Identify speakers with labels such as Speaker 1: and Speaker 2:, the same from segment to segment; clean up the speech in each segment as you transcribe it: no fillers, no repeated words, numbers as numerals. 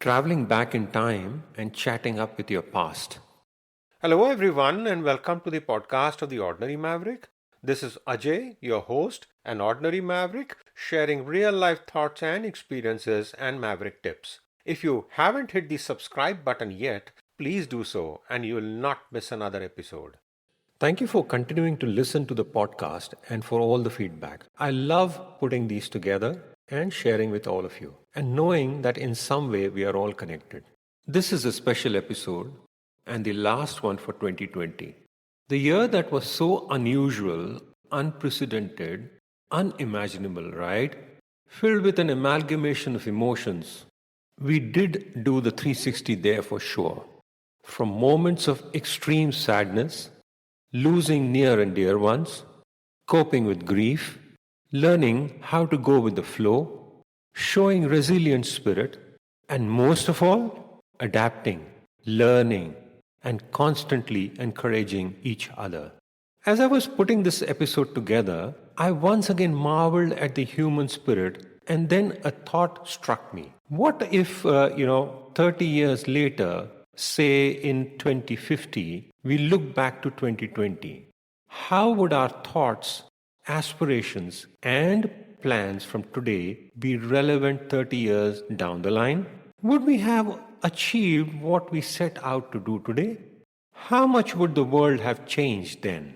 Speaker 1: traveling back in time and chatting up with your past.
Speaker 2: Hello, everyone, and welcome to the podcast of The Ordinary Maverick. This is Ajay, your host, an ordinary maverick, sharing real life thoughts and experiences and maverick tips. If you haven't hit the subscribe button yet, please do so, and you will not miss another episode.
Speaker 1: Thank you for continuing to listen to the podcast and for all the feedback. I love putting these together and sharing with all of you, and knowing that in some way we are all connected. This is a special episode and the last one for 2020. The year that was so unusual, unprecedented, unimaginable, right? Filled with an amalgamation of emotions. We did do the 360 there for sure. From moments of extreme sadness, losing near and dear ones, coping with grief, learning how to go with the flow, showing resilient spirit, and most of all, adapting, learning, and constantly encouraging each other. As I was putting this episode together, I once again marveled at the human spirit, and then a thought struck me. What if, 30 years later, say in 2050, we look back to 2020? How would our thoughts, aspirations, and plans from today be relevant 30 years down the line? Would we have achieved what we set out to do today? How much would the world have changed then?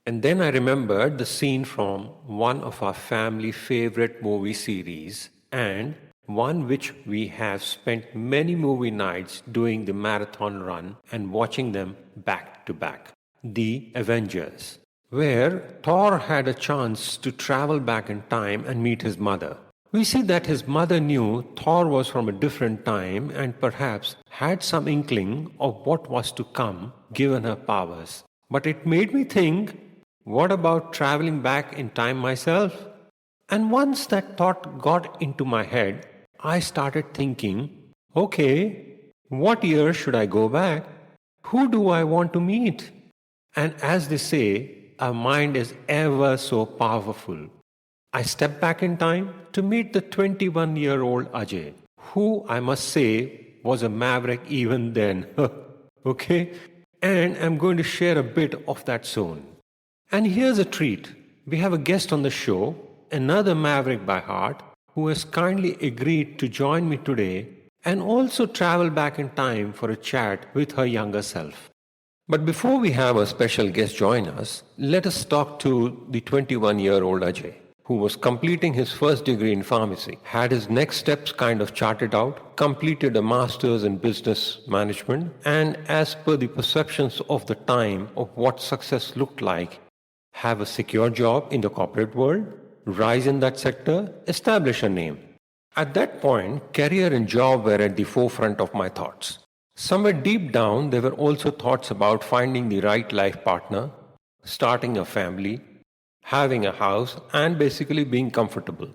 Speaker 1: And then I remembered the scene from one of our family favorite movie series, and one which we have spent many movie nights doing the marathon run and watching them back to back. The Avengers, where Thor had a chance to travel back in time and meet his mother. We see that his mother knew Thor was from a different time and perhaps had some inkling of what was to come given her powers. But it made me think, what about traveling back in time myself? And once that thought got into my head, I started thinking, okay, what year should I go back? Who do I want to meet? And as they say, our mind is ever so powerful. I stepped back in time to meet the 21-year-old Ajay, who I must say was a maverick even then. Okay? And I'm going to share a bit of that soon. And here's a treat. We have a guest on the show, another maverick by heart, who has kindly agreed to join me today and also travel back in time for a chat with her younger self. But before we have a special guest join us, let us talk to the 21-year-old Ajay, who was completing his first degree in pharmacy, had his next steps kind of charted out, completed a master's in business management, and as per the perceptions of the time of what success looked like, have a secure job in the corporate world, rise in that sector, establish a name. At that point, career and job were at the forefront of my thoughts. Somewhere deep down, there were also thoughts about finding the right life partner, starting a family, having a house, and basically being comfortable.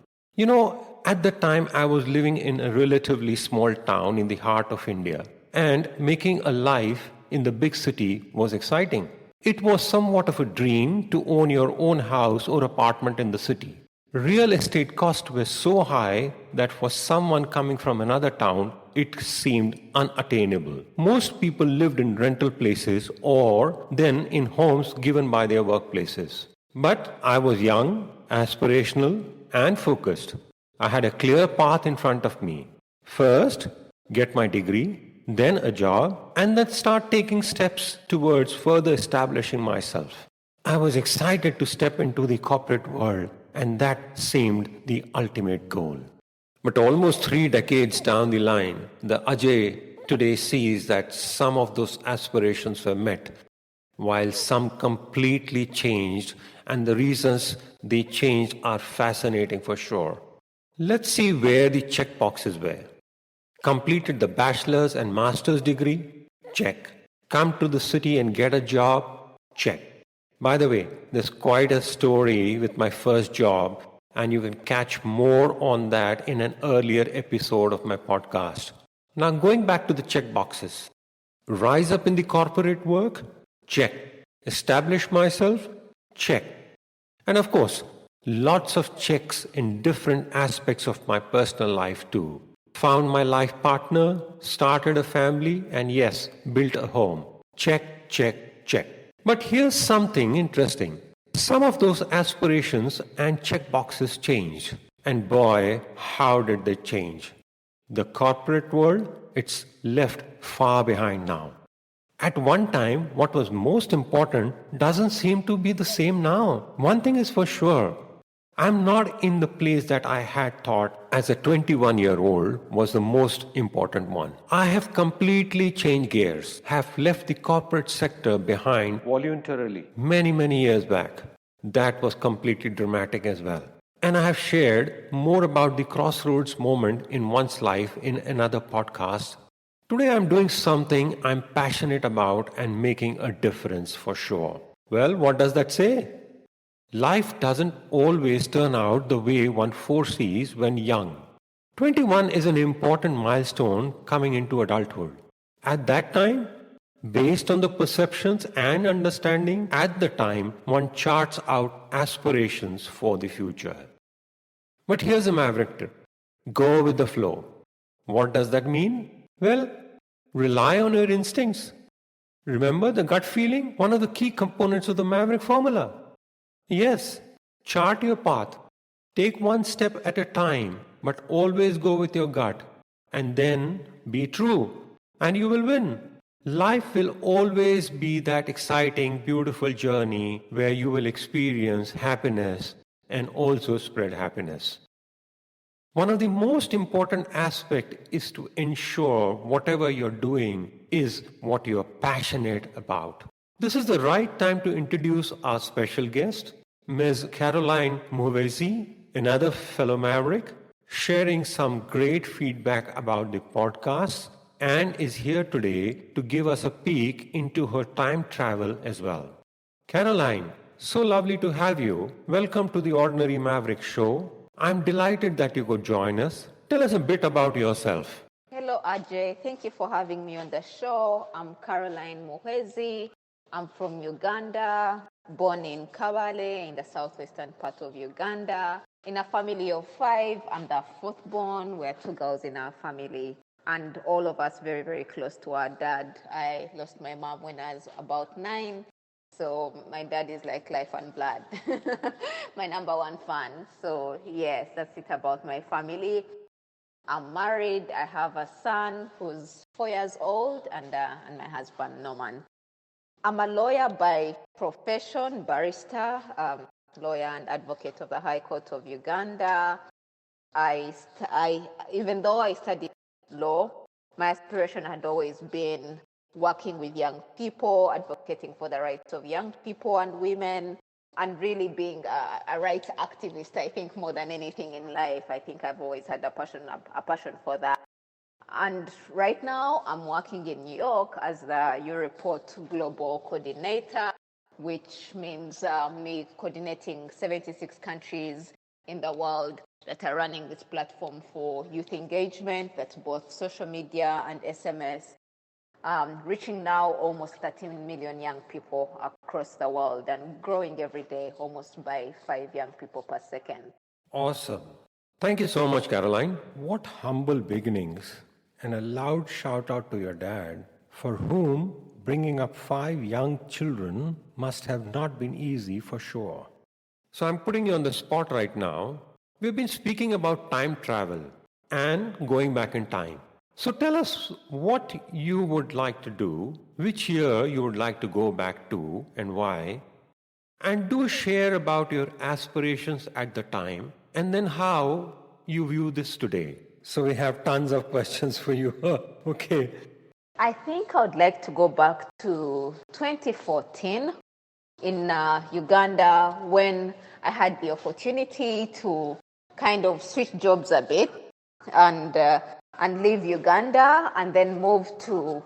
Speaker 1: At the time I was living in a relatively small town in the heart of India, and making a life in the big city was exciting. It was somewhat of a dream to own your own house or apartment in the city. Real estate costs were so high that for someone coming from another town, it seemed unattainable. Most people lived in rental places or then in homes given by their workplaces. But I was young, aspirational, and focused. I had a clear path in front of me. First, get my degree, then a job, and then start taking steps towards further establishing myself. I was excited to step into the corporate world, and that seemed the ultimate goal. But almost 3 decades down the line, the Ajay today sees that some of those aspirations were met, while some completely changed, and the reasons they changed are fascinating for sure. Let's see where the checkboxes were. Completed the bachelor's and master's degree? Check. Come to the city and get a job? Check. By the way, there's quite a story with my first job, and you can catch more on that in an earlier episode of my podcast. Now going back to the checkboxes. Rise up in the corporate work? Check. Establish myself? Check. And of course, lots of checks in different aspects of my personal life too. found my life partner, started a family, and yes, built a home. Check, check, check. But here's something interesting. Some of those aspirations and check boxes changed. And boy, how did they change? The corporate world, it's left far behind now. At one time, what was most important doesn't seem to be the same now. One thing is for sure. I'm not in the place that I had thought as a 21-year-old was the most important one. I have completely changed gears, have left the corporate sector behind voluntarily many years back. That was completely dramatic as well. And I have shared more about the crossroads moment in one's life in another podcast. Today I'm doing something I'm passionate about and making a difference for sure. Well, what does that say? Life doesn't always turn out the way one foresees when young. 21 is an important milestone coming into adulthood. At that time, based on the perceptions and understanding at the time, one charts out aspirations for the future. But here's a maverick tip. Go with the flow. What does that mean? Well, rely on your instincts. Remember the gut feeling? One of the key components of the maverick formula. Yes, chart your path. Take one step at a time, but always go with your gut. And then be true, and you will win. Life will always be that exciting, beautiful journey where you will experience happiness and also spread happiness. One of the most important aspects is to ensure whatever you're doing is what you're passionate about. This is the right time to introduce our special guest, Ms. Caroline Muhwezi, another fellow maverick, sharing some great feedback about the podcast and is here today to give us a peek into her time travel as well. Caroline, so lovely to have you. Welcome to the Ordinary Maverick Show. I'm delighted that you could join us. Tell us a bit about yourself.
Speaker 3: Hello, Ajay. Thank you for having me on the show. I'm Caroline Muhwezi. I'm from Uganda, born in Kabale in the southwestern part of Uganda. In a family of 5, I'm the fourth born. We're 2 girls in our family, and all of us very close to our dad. I lost my mom when I was about 9. So my dad is like life and blood, my number 1 fan. So yes, that's it about my family. I'm married. I have a son who's 4 years old and my husband, Norman. I'm a lawyer by profession, barrister, lawyer and advocate of the High Court of Uganda. Even though I studied law, my aspiration had always been working with young people, advocating for the rights of young people and women, and really being a rights activist, I think, more than anything in life. I think I've always had a passion for that. And right now, I'm working in New York as the Eureport Global Coordinator, which means me coordinating 76 countries in the world that are running this platform for youth engagement. That's both social media and SMS. Reaching now almost 13 million young people across the world and growing every day almost by 5 young people per second.
Speaker 1: Awesome. Thank you so much, Caroline. What humble beginnings, and a loud shout out to your dad, for whom bringing up 5 young children must have not been easy for sure. So I'm putting you on the spot right now. We've been speaking about time travel and going back in time. So tell us what you would like to do, which year you would like to go back to and why, and do share about your aspirations at the time and then how you view this today. So we have tons of questions for you. Okay.
Speaker 3: I think I would like to go back to 2014 in Uganda when I had the opportunity to kind of switch jobs a bit and leave Uganda and then move to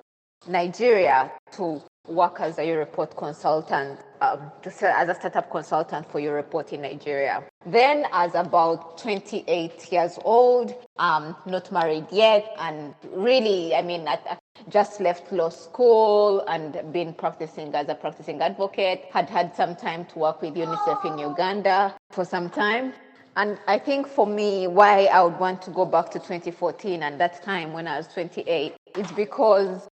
Speaker 3: Nigeria to work as a Eureport consultant, as a startup consultant for Eureport in Nigeria. Then, as about 28 years old, not married yet, and really, I just left law school and been practicing as a practicing advocate. Had some time to work with UNICEF in Uganda for some time. And I think for me, why I would want to go back to 2014 and that time when I was 28 is because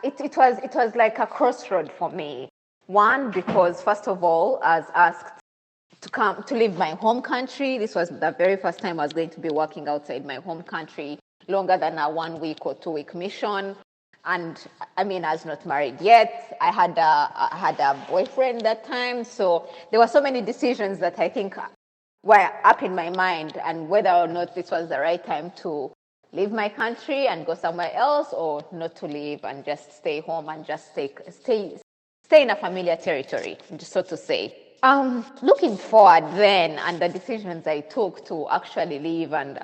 Speaker 3: it was like a crossroad for me. One, because first of all, I was asked to come to leave my home country. This was the very first time I was going to be working outside my home country longer than a 1 week or 2 week mission. And I mean, I was not married yet. I had a boyfriend that time. So there were so many decisions that I think were up in my mind, and whether or not this was the right time to leave my country and go somewhere else, or not to leave and just stay home and just stay in a familiar territory, so to say. Looking forward then, and the decisions I took to actually leave and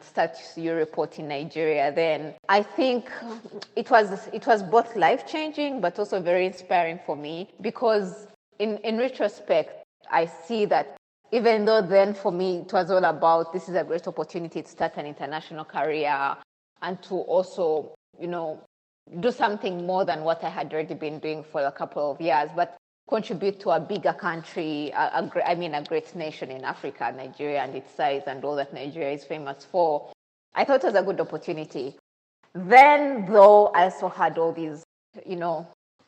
Speaker 3: start Europort in Nigeria, then I think it was both life-changing but also very inspiring for me, because in retrospect, I see that even though then for me it was all about, this is a great opportunity to start an international career and to also, do something more than what I had already been doing for a couple of years, but contribute to a bigger country, a great nation in Africa, Nigeria, and its size and all that Nigeria is famous for. I thought it was a good opportunity. Then, though, I also had all these,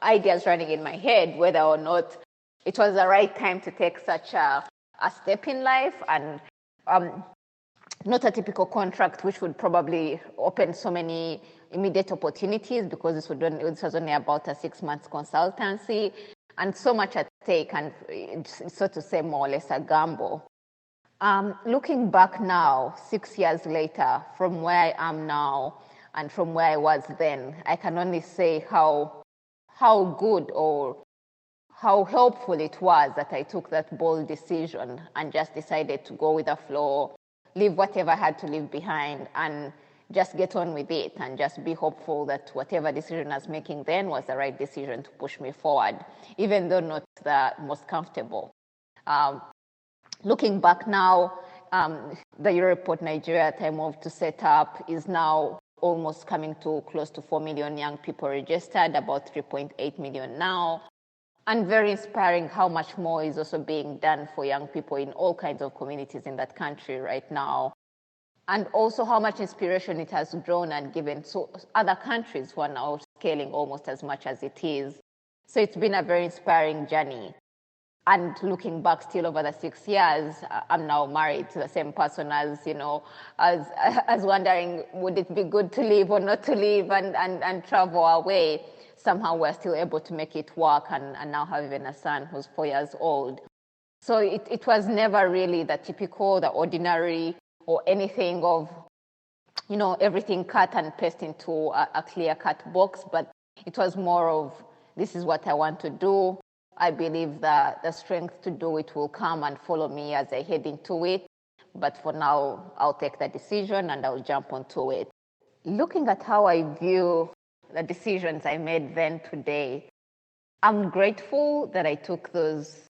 Speaker 3: ideas running in my head, whether or not it was the right time to take such a step in life, and not a typical contract, which would probably open so many immediate opportunities, because this was only about a 6 months consultancy, and so much at stake, and it's, so to say, more or less a gamble. Looking back now, 6 years later, from where I am now and from where I was then, I can only say how good or how helpful it was that I took that bold decision and just decided to go with the flow, leave whatever I had to leave behind, and just get on with it, and just be hopeful that whatever decision I was making then was the right decision to push me forward, even though not the most comfortable. Looking back now, the Europort Nigeria that I moved to set up is now almost coming to close to 4 million young people registered, about 3.8 million now. And very inspiring how much more is also being done for young people in all kinds of communities in that country right now. And also how much inspiration it has grown and given to other countries who are now scaling almost as much as it is. So it's been a very inspiring journey. And looking back still over the 6 years, I'm now married to the same person as wondering, would it be good to leave or not to leave and travel away? Somehow we're still able to make it work, and now have even a son who's 4 years old. So it was never really the typical, the ordinary, or anything of, everything cut and paste into a clear-cut box, but it was more of, this is what I want to do. I believe that the strength to do it will come and follow me as I head into it. But for now, I'll take the decision and I'll jump onto it. Looking at how I view the decisions I made then today, I'm grateful that I took those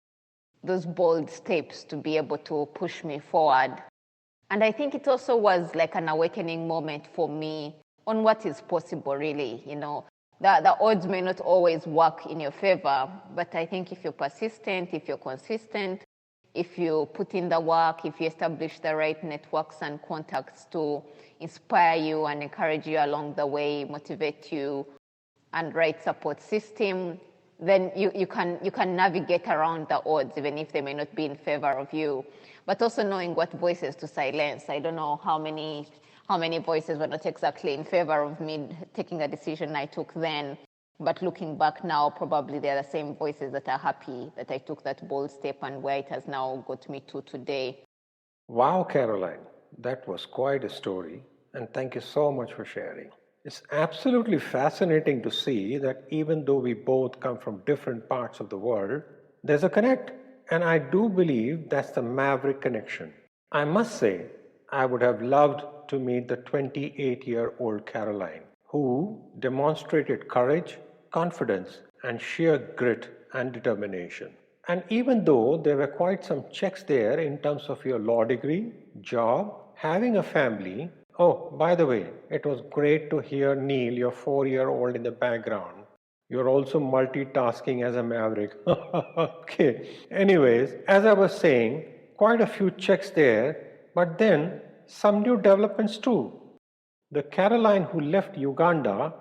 Speaker 3: bold steps to be able to push me forward. And I think it also was like an awakening moment for me on what is possible, really. The odds may not always work in your favor, but I think if you're persistent, if you're consistent, if you put in the work, if you establish the right networks and contacts to inspire you and encourage you along the way, motivate you, and right support system, then you can navigate around the odds, even if they may not be in favor of you. But also knowing what voices to silence. I don't know how many voices were not exactly in favor of me taking a decision I took then. But looking back now, probably they're the same voices that are happy that I took that bold step and where it has now got me to today.
Speaker 1: Wow, Caroline, that was quite a story, and thank you so much for sharing. It's absolutely fascinating to see that even though we both come from different parts of the world, there's a connect, and I do believe that's the Maverick connection. I must say, I would have loved to meet the 28-year-old Caroline, who demonstrated courage, confidence, and sheer grit and determination. And even though there were quite some checks there in terms of your law degree, job, having a family. Oh, by the way, it was great to hear Neil, your 4-year-old, in the background. You're also multitasking as a maverick. Okay. Anyways, as I was saying,
Speaker 2: quite a few checks there, but then some new developments too. The Caroline who left Uganda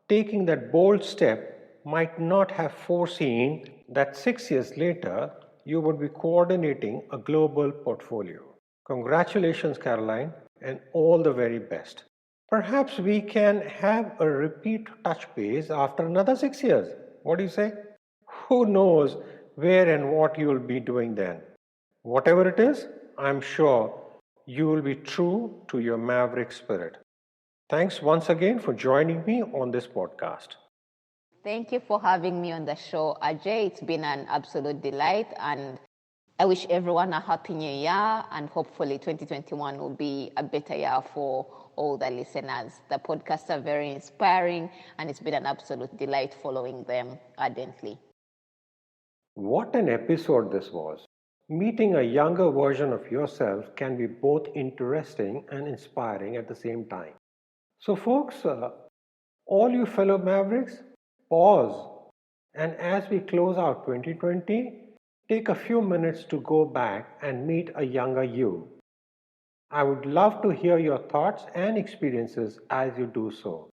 Speaker 2: taking that bold step might not have foreseen that 6 years later you would be coordinating a global portfolio. Congratulations, Caroline, and all the very best. Perhaps we can have a repeat touch base after another 6 years. What do you say? Who knows where and what you will be doing then? Whatever it is, I'm sure you will be true to your maverick spirit. Thanks once again for joining me on this podcast.
Speaker 3: Thank you for having me on the show, Ajay. It's been an absolute delight, and I wish everyone a happy new year, and hopefully 2021 will be a better year for all the listeners. The podcasts are very inspiring, and it's been an absolute delight following them ardently.
Speaker 2: What an episode this was. Meeting a younger version of yourself can be both interesting and inspiring at the same time. So, folks, all you fellow Mavericks, pause, and as we close out 2020, take a few minutes to go back and meet a younger you. I would love to hear your thoughts and experiences as you do so.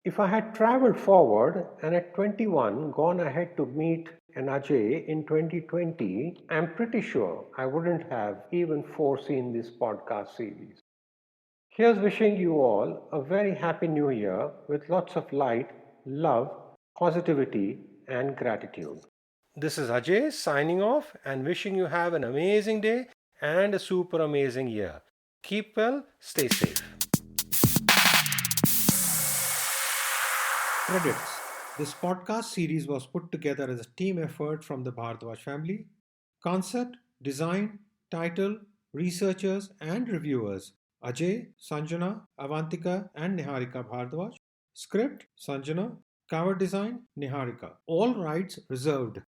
Speaker 2: If I had traveled forward and at 21 gone ahead to meet an Ajay in 2020, I'm pretty sure I wouldn't have even foreseen this podcast series. Here's wishing you all a very happy new year with lots of light, love, positivity, and gratitude. This is Ajay signing off and wishing you have an amazing day and a super amazing year. Keep well, stay safe.
Speaker 1: Credits. This podcast series was put together as a team effort from the Bhardwaj family. Concept, design, title, researchers and reviewers Ajay, Sanjana, Avantika and Niharika Bhardwaj. Script, Sanjana. Cover design, Niharika. All rights reserved.